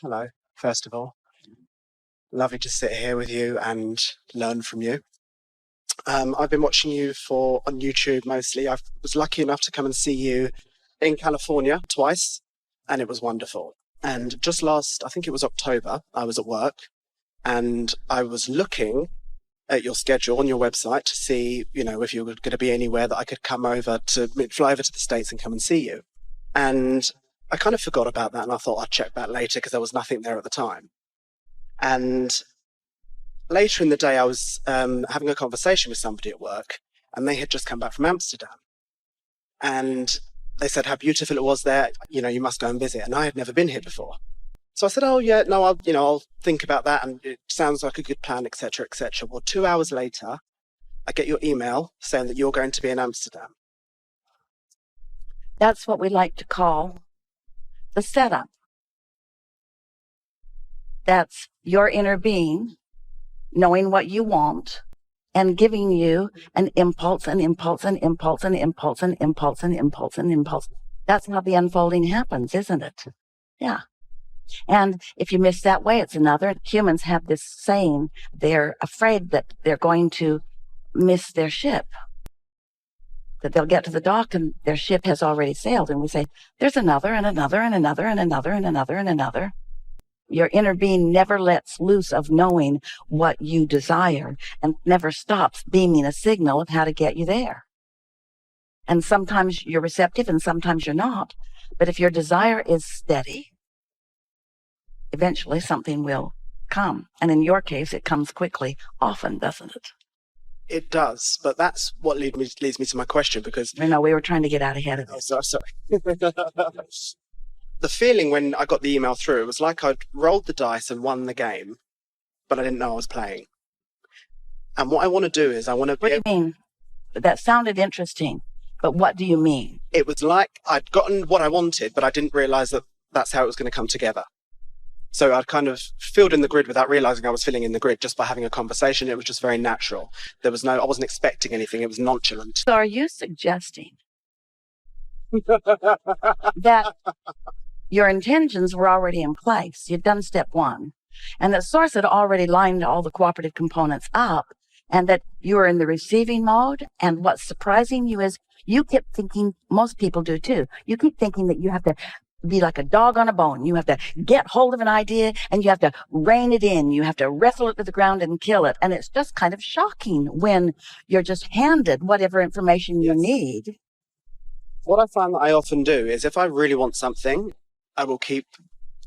Hello, first of all. Lovely to sit here with you and learn from you. I've been watching you on YouTube mostly. I was lucky enough to come and see you in California twice, and it was wonderful. And just I think it was October, I was at work, and I was looking at your schedule on your website to see, if you were going to be anywhere that I could fly over to the States and come and see you. And I kind of forgot about that, and I thought I'd check back later because there was nothing there at the time. And later in the day, I was having a conversation with somebody at work, and they had just come back from Amsterdam. And they said how beautiful it was there. You must go and visit. And I had never been here before. So I said, oh, yeah, no, I'll think about that. And it sounds like a good plan, et cetera, et cetera. Well, 2 hours later, I get your email saying that you're going to be in Amsterdam. That's what we like to call the setup. That's your inner being knowing what you want and giving you an impulse, an impulse, an impulse, an impulse, an impulse, an impulse, an impulse. That's how the unfolding happens, isn't it? Yeah. And if you miss that way, it's another. Humans have this saying, they're afraid that they're going to miss their ship, that they'll get to the dock and their ship has already sailed. And we say, there's another and another and another and another and another and another. Your inner being never lets loose of knowing what you desire and never stops beaming a signal of how to get you there. And sometimes you're receptive and sometimes you're not. But if your desire is steady, eventually something will come. And in your case, it comes quickly, often, doesn't it? It does, but that's what leads me to my question, because... No, we were trying to get out ahead of it. Oh, sorry. The feeling when I got the email through, it was like I'd rolled the dice and won the game, but I didn't know I was playing. And what I want to do is I want to... What do you mean? That sounded interesting, but what do you mean? It was like I'd gotten what I wanted, but I didn't realize that that's how it was going to come together. So I'd kind of filled in the grid without realizing I was filling in the grid just by having a conversation. It was just very natural. I wasn't expecting anything. It was nonchalant. So are you suggesting that your intentions were already in place? You'd done step one, and that Source had already lined all the cooperative components up, and that you were in the receiving mode. And what's surprising you is you kept thinking, most people do too, you keep thinking that you have to be like a dog on a bone. You have to get hold of an idea and you have to rein it in. You have to wrestle it to the ground and kill it. And it's just kind of shocking when you're just handed whatever information you need. What I find that I often do is if I really want something, I will keep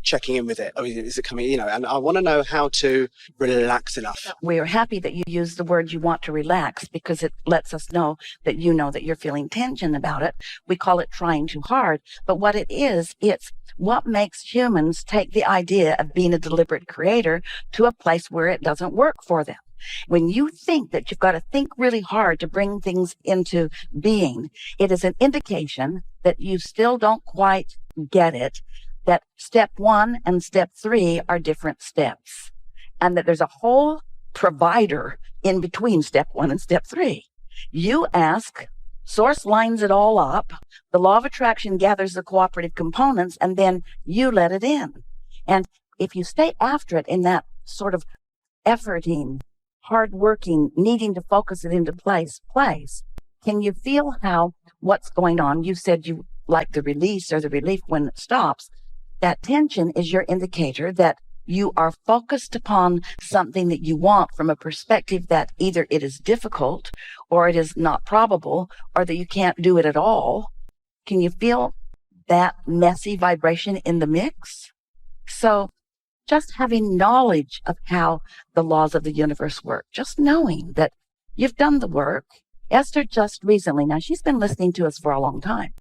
checking in with it. Oh, is it coming? And I want to know how to relax enough. We're happy that you use the word you want to relax because it lets us know that you're feeling tension about it. We call it trying too hard. But what it is, it's what makes humans take the idea of being a deliberate creator to a place where it doesn't work for them. When you think that you've got to think really hard to bring things into being, it is an indication that you still don't quite get it, that step one and step three are different steps, and that there's a whole provider in between step one and step three. You ask, Source lines it all up, the law of attraction gathers the cooperative components, and then you let it in. And if you stay after it in that sort of efforting, hard-working, needing to focus it into place, can you feel how what's going on? You said you like the release or the relief when it stops. That tension is your indicator that you are focused upon something that you want from a perspective that either it is difficult or it is not probable or that you can't do it at all. Can you feel that messy vibration in the mix? So just having knowledge of how the laws of the universe work, just knowing that you've done the work. Esther just recently, now she's been listening to us for a long time,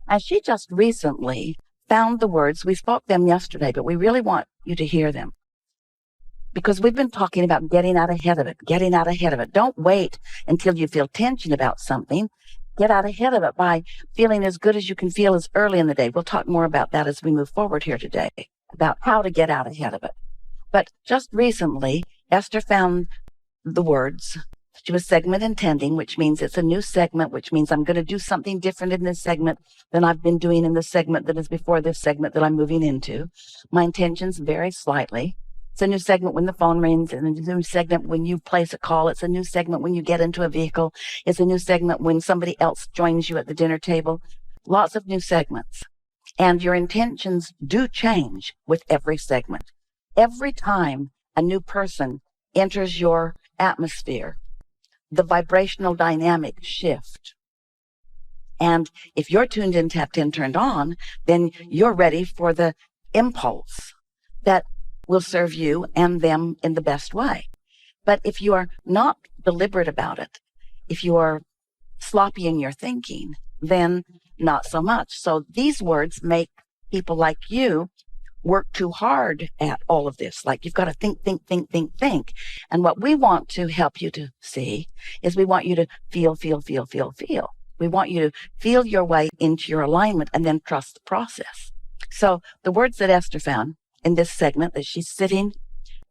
and she just recently found the words. We spoke them yesterday, but we really want you to hear them because we've been talking about getting out ahead of it. Don't wait until you feel tension about something. Get out ahead of it by feeling as good as you can feel as early in the day. We'll talk more about that as we move forward here today, about how to get out ahead of it. But just recently, Esther found the words, She was segment intending, which means it's a new segment, which means I'm going to do something different in this segment than I've been doing in the segment that is before this segment that I'm moving into. My intentions vary slightly. It's a new segment when the phone rings, and a new segment when you place a call. It's a new segment when you get into a vehicle. It's a new segment when somebody else joins you at the dinner table. Lots of new segments. And your intentions do change with every segment. Every time a new person enters your atmosphere, the vibrational dynamics shift. And if you're tuned in, tapped in, turned on, then you're ready for the impulse that will serve you and them in the best way. But if you are not deliberate about it, if you are sloppy in your thinking, then not so much. So these words make people like you work too hard at all of this. Like, you've got to think. And what we want to help you to see is we want you to feel. We want you to feel your way into your alignment and then trust the process. So the words that Esther found in this segment, that she's sitting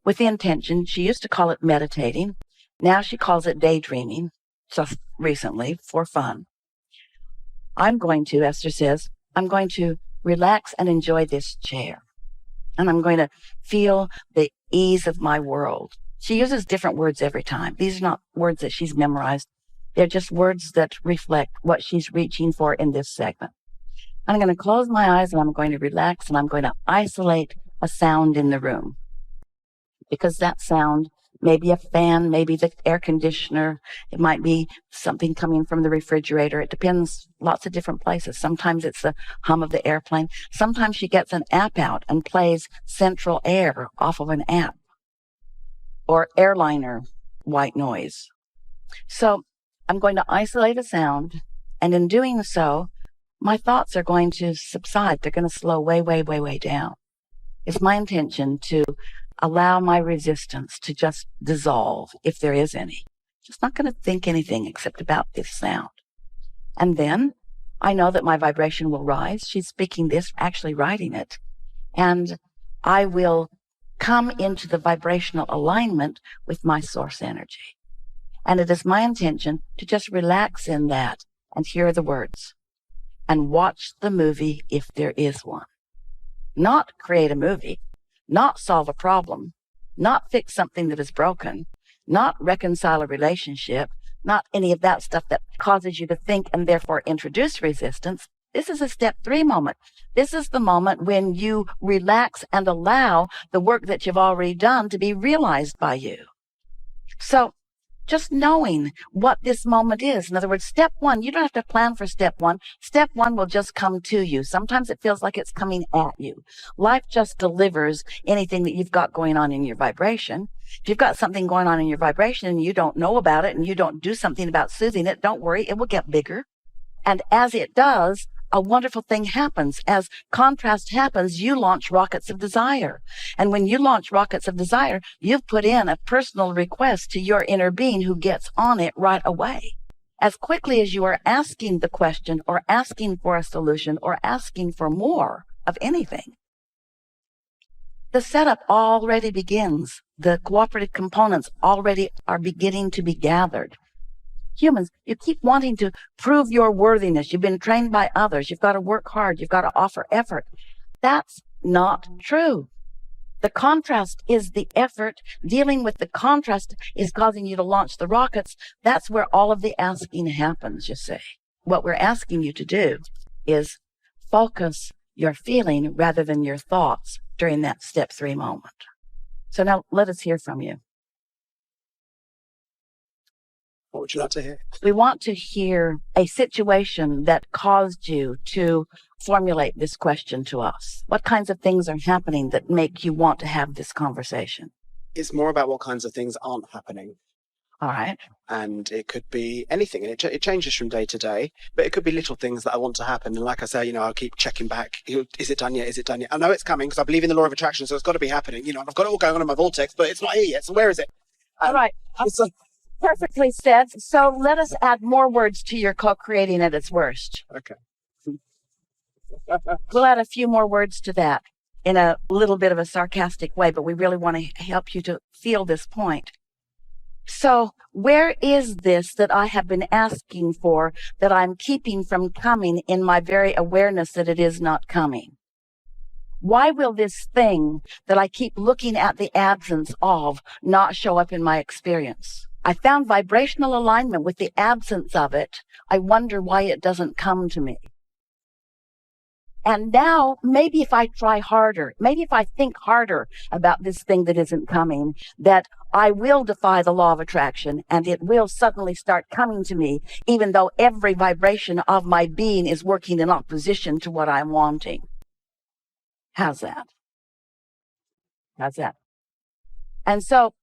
with the intention, she used to call it meditating. Now she calls it daydreaming, just recently, for fun. Esther says, I'm going to relax and enjoy this chair. And I'm going to feel the ease of my world. She uses different words every time. These are not words that she's memorized. They're just words that reflect what she's reaching for in this segment. I'm going to close my eyes and I'm going to relax, and I'm going to isolate a sound in the room. Because that sound may be a fan, maybe the air conditioner. It might be something coming from the refrigerator. It depends, lots of different places. Sometimes it's the hum of the airplane. Sometimes she gets an app out and plays Central Air off of an app, or airliner white noise. So I'm going to isolate a sound, and in doing so, my thoughts are going to subside. They're going to slow way down. It's my intention to allow my resistance to just dissolve, if there is any. Just not going to think anything except about this sound. And then I know that my vibration will rise. She's speaking this, actually writing it. And I will come into the vibrational alignment with my source energy. And it is my intention to just relax in that and hear the words and watch the movie if there is one. Not create a movie, not solve a problem, not fix something that is broken, not reconcile a relationship, not any of that stuff that causes you to think and therefore introduce resistance. This is a step 3 moment. This is the moment when you relax and allow the work that you've already done to be realized by you. So just knowing what this moment is. In other words, step 1, you don't have to plan for step 1. Step 1 will just come to you. Sometimes it feels like it's coming at you. Life just delivers anything that you've got going on in your vibration. If you've got something going on in your vibration and you don't know about it and you don't do something about soothing it, don't worry, it will get bigger. And as it does, a wonderful thing happens. As contrast happens, you launch rockets of desire. And when you launch rockets of desire, you've put in a personal request to your inner being who gets on it right away. As quickly as you are asking the question or asking for a solution or asking for more of anything, the setup already begins. The cooperative components already are beginning to be gathered. Humans, you keep wanting to prove your worthiness. You've been trained by others. You've got to work hard. You've got to offer effort. That's not true. The contrast is the effort. Dealing with the contrast is causing you to launch the rockets. That's where all of the asking happens, you see. What we're asking you to do is focus your feeling rather than your thoughts during that step 3 moment. So now let us hear from you. What would you like to hear? We want to hear a situation that caused you to formulate this question to us. What kinds of things are happening that make you want to have this conversation? It's more about what kinds of things aren't happening. All right. And it could be anything. And it changes from day to day, but it could be little things that I want to happen. And like I say, I'll keep checking back. Is it done yet? Is it done yet? I know it's coming because I believe in the law of attraction, so it's got to be happening. And I've got it all going on in my vortex, but it's not here yet. So where is it? All right. Perfectly said. So let us add more words to your co-creating at its worst. Okay. We'll add a few more words to that in a little bit of a sarcastic way, but we really want to help you to feel this point. So where is this that I have been asking for that I'm keeping from coming in my very awareness that it is not coming? Why will this thing that I keep looking at the absence of not show up in my experience? I found vibrational alignment with the absence of it. I wonder why it doesn't come to me. And now, maybe if I try harder, maybe if I think harder about this thing that isn't coming, that I will defy the law of attraction and it will suddenly start coming to me, even though every vibration of my being is working in opposition to what I'm wanting. How's that? How's that? And so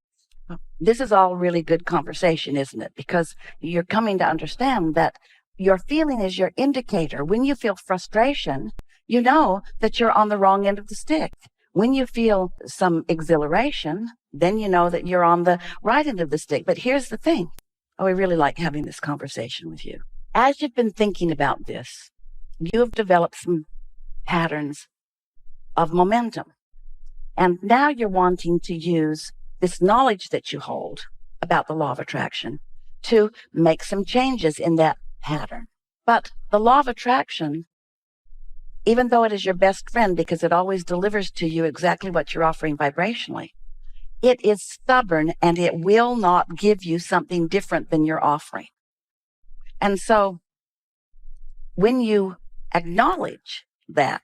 this is all really good conversation, isn't it? Because you're coming to understand that your feeling is your indicator. When you feel frustration, you know that you're on the wrong end of the stick. When you feel some exhilaration, then you know that you're on the right end of the stick. But here's the thing. Oh, I really like having this conversation with you. As you've been thinking about this, you have developed some patterns of momentum. And now you're wanting to use this knowledge that you hold about the law of attraction to make some changes in that pattern. But the law of attraction, even though it is your best friend because it always delivers to you exactly what you're offering vibrationally, it is stubborn and it will not give you something different than you're offering. And so when you acknowledge that,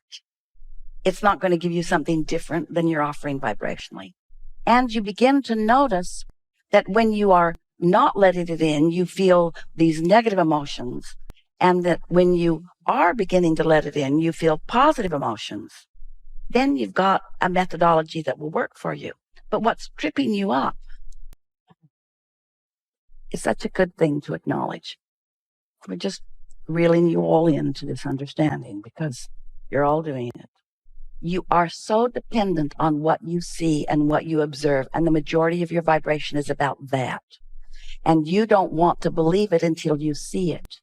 it's not going to give you something different than you're offering vibrationally. And you begin to notice that when you are not letting it in, you feel these negative emotions. And that when you are beginning to let it in, you feel positive emotions. Then you've got a methodology that will work for you. But what's tripping you up is such a good thing to acknowledge. We're just reeling you all into this understanding because you're all doing it. You are so dependent on what you see and what you observe, and the majority of your vibration is about that. And you don't want to believe it until you see it.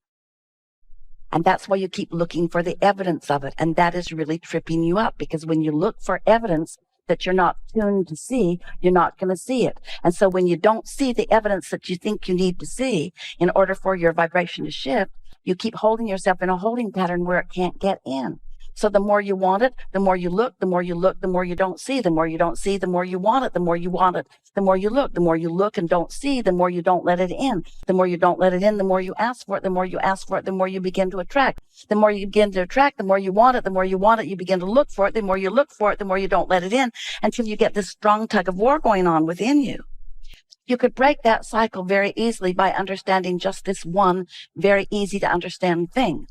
And that's why you keep looking for the evidence of it. And that is really tripping you up, because when you look for evidence that you're not tuned to see, you're not going to see it. And so when you don't see the evidence that you think you need to see in order for your vibration to shift, you keep holding yourself in a holding pattern where it can't get in. So the more you want it, the more you look, the more you look, the more you don't see, the more you don't see, the more you want it, the more you want it, the more you look and don't see, the more you don't let it in, the more you don't let it in, the more you ask for it, the more you ask for it, the more you begin to attract, the more you begin to attract, the more you want it, the more you want it, you begin to look for it, the more you look for it, the more you don't let it in, until you get this strong tug of war going on within you. You could break that cycle very easily by understanding just this one very easy to understand thing.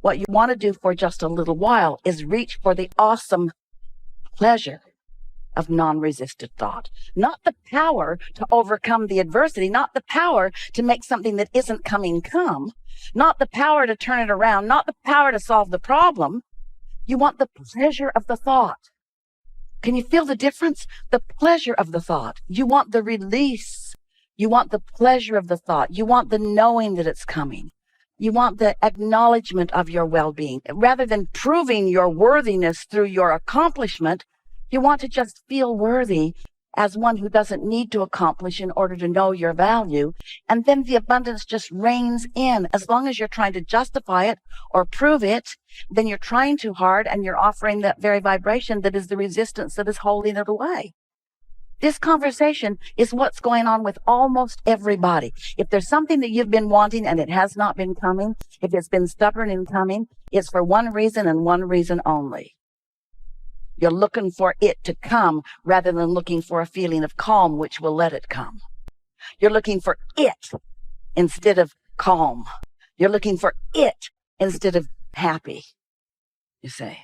What you want to do for just a little while is reach for the awesome pleasure of non-resisted thought. Not the power to overcome the adversity, not the power to make something that isn't coming come, not the power to turn it around, not the power to solve the problem. You want the pleasure of the thought. Can you feel the difference? The pleasure of the thought. You want the release. You want the pleasure of the thought. You want the knowing that it's coming. You want the acknowledgement of your well-being. Rather than proving your worthiness through your accomplishment, you want to just feel worthy as one who doesn't need to accomplish in order to know your value. And then the abundance just reigns in. As long as you're trying to justify it or prove it, then you're trying too hard and you're offering that very vibration that is the resistance that is holding it away. This conversation is what's going on with almost everybody. If there's something that you've been wanting and it has not been coming, if it's been stubborn in coming, it's for one reason and one reason only. You're looking for it to come rather than looking for a feeling of calm, which will let it come. You're looking for it instead of calm. You're looking for it instead of happy, you say.